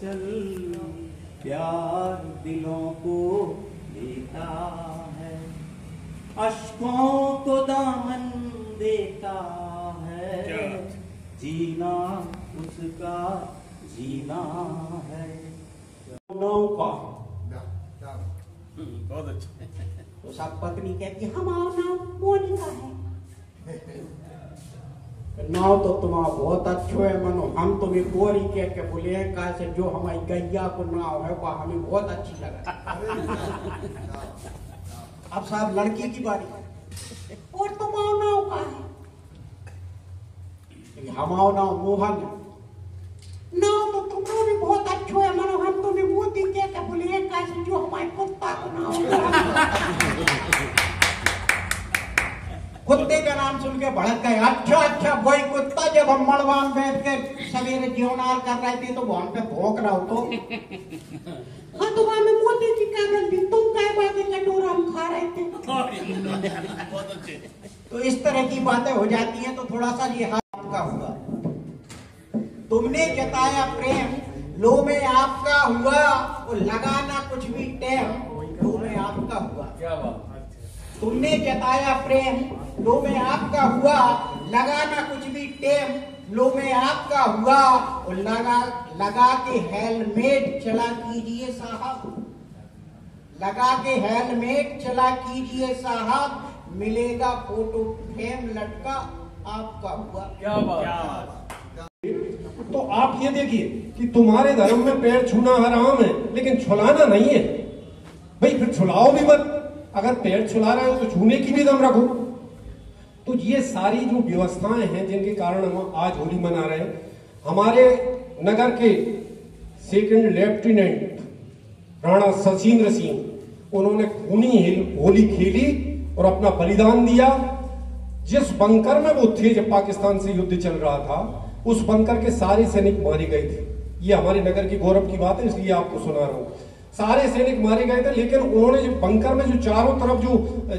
चल, प्यार दिलों को लेता है, अश्कों को दामन देता है, जीना उसका जीना है। नौका बहुत अच्छा। तो सब पत्नी कहती हमारा नाम मोनिका है। नाव तो तुम्हारा बहुत अच्छो है मनो, हम तुम्हें गोरी कह के बोले हैं कहा से जो हमारी गैया को नाव है वह हमें बहुत अच्छी लगा। अब साहब लड़की की बारी, और तुम्हारा नाव का है? हमारा नाव मोहन है। नाव तो तुम्हारा भी बहुत अच्छो है मनो, हम तुम्हें मोती कह के बोले हैं कहा से जो हमारे कुत्ता को नाव है। कुत्ते का नाम सुन के भड़क गए, अच्छा अच्छा वही कुत्ता जब हम मड़वा में बैठ के सवेरे जीवनार कर रहे थे तो वो हम पे भौंक रहा हो तो हाँ तो वहां में मोती की क्या गलती, तुम क्या बातें कटोरा हम खा रहे थे। बहुत अच्छे। तो इस तरह की बातें हो जाती हैं। तो थोड़ा सा ये आपका हुआ, तुमने जताया प्रेम लो में आपका हुआ, और लगाना कुछ भी टेम लो में आपका हुआ। क्या बात। तुमने जताया प्रेम लो में आपका हुआ, लगाना कुछ भी टेम लो में आपका हुआ, और लगा के हेलमेट चला कीजिए साहब, लगा के हेलमेट चला कीजिए साहब, मिलेगा फोटो फ्रेम लटका आपका हुआ। क्या बात। तो आप ये देखिए कि तुम्हारे धर्म में पैर छूना हराम है लेकिन छुलाना नहीं है। भाई फिर छुलाओ भी मत, अगर पैर छुला रहे हो तो छूने की भी दम रखो। तो ये सारी जो व्यवस्थाएं हैं जिनके कारण हम आज होली मना रहे हैं, हमारे नगर के सेकंड लेफ्टिनेंट राणा सचिंद्र सिंह, उन्होंने खूनी होली खेली और अपना बलिदान दिया। जिस बंकर में वो थे जब पाकिस्तान से युद्ध चल रहा था, उस बंकर के सारे सैनिक मारे गए थे। ये हमारे नगर की गौरव की बात है, इसलिए आपको सुना रहा हूं। सारे सैनिक मारे गए थे, लेकिन उन्होंने जो बंकर में जो चारों तरफ जो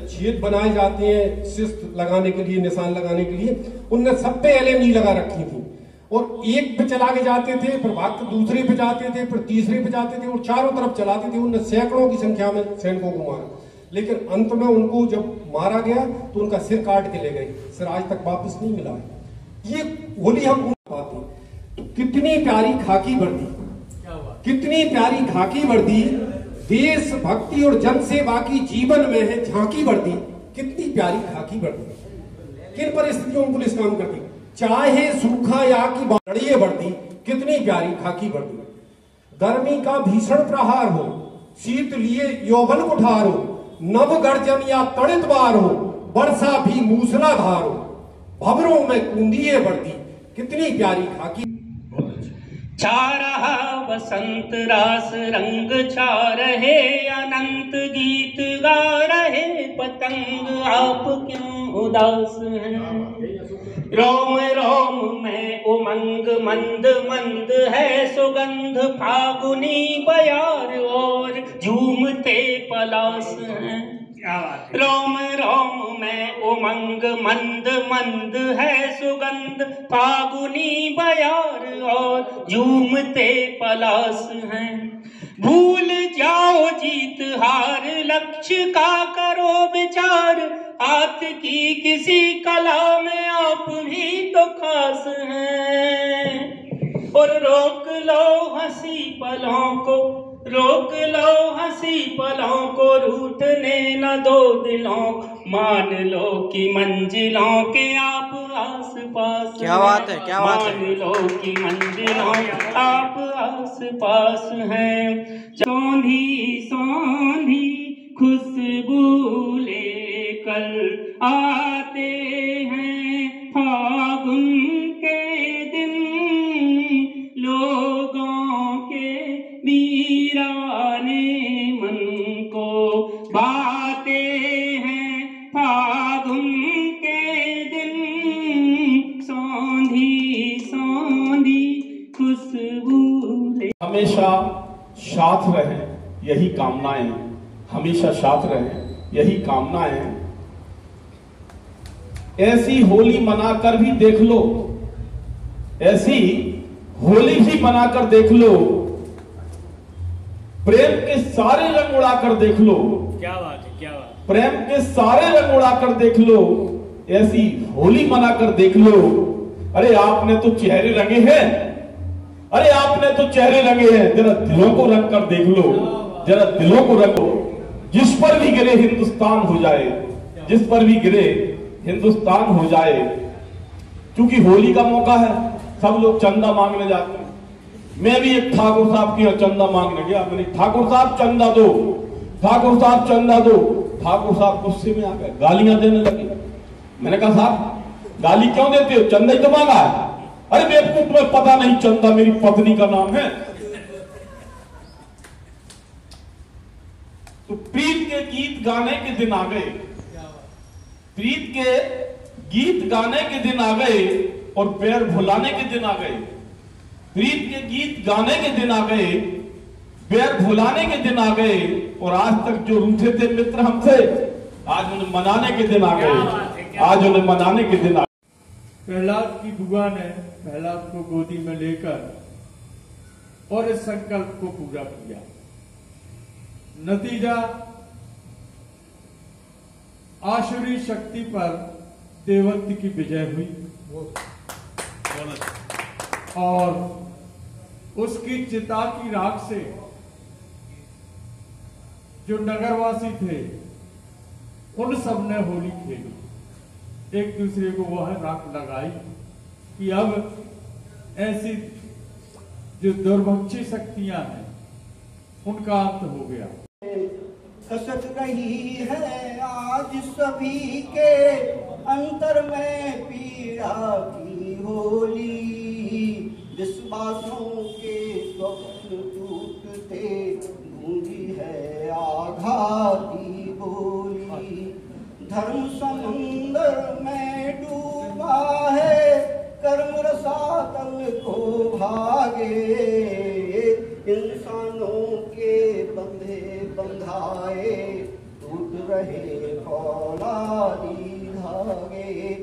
छेद बनाए जाते हैं शिस्त लगाने के लिए, निशान लगाने के लिए, उनने सब पे LMG लगा रखी थी। और एक पे चला के जाते थे, फिर भाग के दूसरे पे जाते थे, फिर तीसरे पे जाते थे, और चारों तरफ चलाते थे। उनने सैकड़ों की संख्या में सैनिकों को मारा, लेकिन अंत में उनको जब मारा गया तो उनका सिर काट के ले गए। सिर आज तक वापस नहीं मिला है। ये होली हम पाते हैं। तो कितनी प्यारी खाकी वर्दी, कितनी प्यारी खाकी वर्दी, देश भक्ति और जन सेवा की जीवन में है झांकी वर्दी। कितनी प्यारी खाकी वर्दी, किन परिस्थितियों में पुलिस काम करती, चाहे सूखा या की बाड़िए वर्दी। कितनी प्यारी खाकी वर्दी। गर्मी का भीषण प्रहार हो, शीत लिए यौवन कुठार हो, नव गर्जन या तड़ित बार हो, वर्षा भी मूसलाधार हो, भंवरों में कूंदिए वर्दी। कितनी प्यारी खाकी। छा रहा बसंत रास रंग, छा रहे अनंत गीत गा रहे पतंग, आप क्यों उदास हैं। रोम रोम में उमंग मंद मंद है सुगंध, फागुनी बयार और झूमते पलास हैं। रोम रोम में उमंग मंद मंद है सुगंध, फागुनी बयार और झूमते पलास हैं। भूल जाओ जीत हार, लक्ष्य का करो विचार, हाथ की किसी कला में आप भी तो खास हैं। और रोक लो हंसी पलों को, रोक लो हंसी पलों को, रूठने न दो दिलों, मान लो कि मंजिलों के आप आस पास। क्या बात है, क्या बात है। मान लो कि मंजिलों आप आस पास हैं। सौंधी सौंधी खुशबू लेकर आते हैं फागुन के दिन, लोगों के वीराने मन को बाते हैं फागुन के दिन, सौंधी सौंधी खुशबू। हमेशा साथ रहे यही कामनाएं, हमेशा साथ रहे यही कामनाएं। ऐसी होली मनाकर भी देख लो, ऐसी होली भी मनाकर देख लो, प्रेम के सारे रंग उड़ाकर देख लो, क्या बात है, क्या बात। प्रेम के सारे रंग उड़ाकर देख लो, ऐसी होली मनाकर देख लो। अरे आपने तो चेहरे रंगे हैं, अरे आपने तो चेहरे रंगे हैं, जरा दिलों को रंग कर देख लो, जरा दिलों को रंगो। जिस पर भी गिरे हिंदुस्तान हो जाए, जिस पर भी गिरे हिंदुस्तान हो जाए। क्योंकि होली का मौका है, सब लोग चंदा मांगने जाते हैं। मैं भी एक ठाकुर साहब के यहाँ चंदा मांगने गया। मैंने ठाकुर साहब चंदा दो, ठाकुर साहब चंदा दो। ठाकुर साहब गुस्से में आ गए, गालियां देने लगे। मैंने कहा साहब गाली क्यों देते हो, चंदा ही तो मांगा है। अरे बेवकूफ, तुम्हें पता नहीं चंदा मेरी पत्नी का नाम है। तो प्रीत के गीत गाने के दिन आ गए, प्रीत के गीत गाने के दिन आ गए और पैर भुलाने के दिन आ गए। प्रीत के गीत गाने के दिन आ गए, पैर भुलाने के दिन आ गए। और आज तक जो रूठे थे मित्र हमसे, आज उन्हें मनाने के दिन आ गए, आज उन्हें मनाने के दिन आ गए। प्रहलाद की बुआ ने प्रहलाद को गोदी में लेकर और इस संकल्प को पूरा किया। नतीजा आसुरी शक्ति पर देवत्व की विजय हुई और उसकी चिता की राख से जो नगरवासी थे उन सब ने होली खेली, एक दूसरे को वह राख लगाई कि अब ऐसी जो दुर्भक्षी शक्तियां हैं उनका अंत हो गया। खसक रही है आज सभी के अंतर में पीड़ा की होली, विश्वासों के स्वप्न टूटते गूंजी है आघाती बोली। धर्म समुंदर में डूबा है, कर्म रसातल को भागे। इंसानों के बंधे बंधाए टूट रहे फौलादी धागे,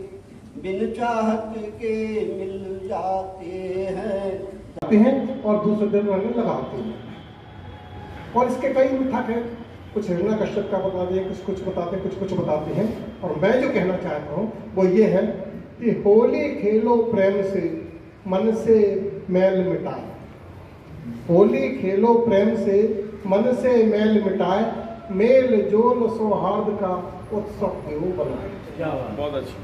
बिन चाहत के मिल जाते हैं और दूसरे दिन रंग लगाते हैं। और इसके कई मिथक हैं, कुछ हिरण्यकश्यप का बताते हैं, कुछ बताते हैं, कुछ बताते हैं। और मैं जो कहना चाहता हूँ वो ये है कि होली खेलो प्रेम से, मन से मैल मिटाए। होली खेलो प्रेम से, मन से मैल मिटाए, मेल जोल सौहार्द का उत्सव देव बनाए। बहुत अच्छी।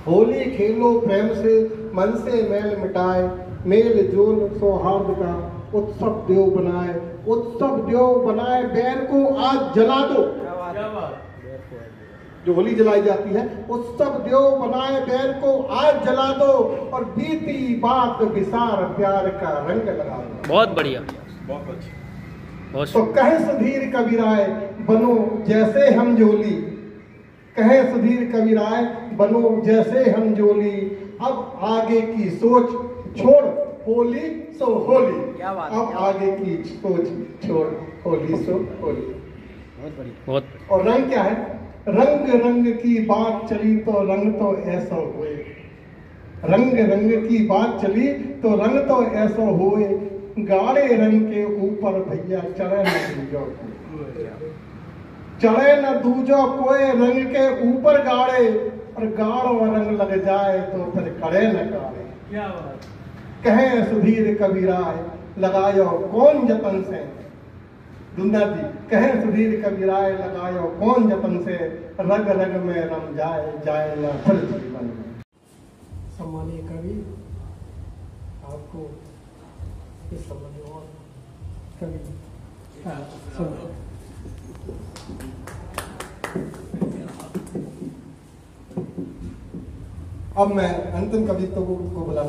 होली खेलो प्रेम से, मन से मैल मिटाए, मेल जोल सौहार्द का उत्सव देव बनाए। उत्सव देव बनाए, बैर को आज जला दो। जो होली जलाई जाती है, उत्सव देव बनाए, बैर को आज जला दो और बीती बात विसार प्यार का रंग लगा दो। बहुत बढ़िया, बहुत अच्छी। तो कहे सुधीर कबीराय बनो जैसे हम जोली, कहे सुधीर कबीराय बनो जैसे हम जोली। अब आगे की सोच छोड़, होली सो होली। अब आगे की सोच छोड़, होली सो होली। बहुत। और रंग क्या है? रंग रंग की बात चली तो रंग तो ऐसा हुए। रंग रंग की बात चली तो रंग तो ऐसा हुए। गाढ़े रंग के ऊपर भैया चढ़े न दूजो, चढ़े न दूजो कोई रंग के ऊपर गाढ़े, और गाढ़ो रंग लग जाए तो फिर कड़े न गाढ़े। क्या बात। कहे सुधीर कबीराय लगायो कौन जतन से, दुनिया जी कहे सुधीर कबीराय लगायो कौन जतन से, रग रग में रम जाए जाए न फिर जीवन में। सम्मानीय कवि, आपको इस संबंध में और कवि अब मैं अंतिम कवित्व को बुलाना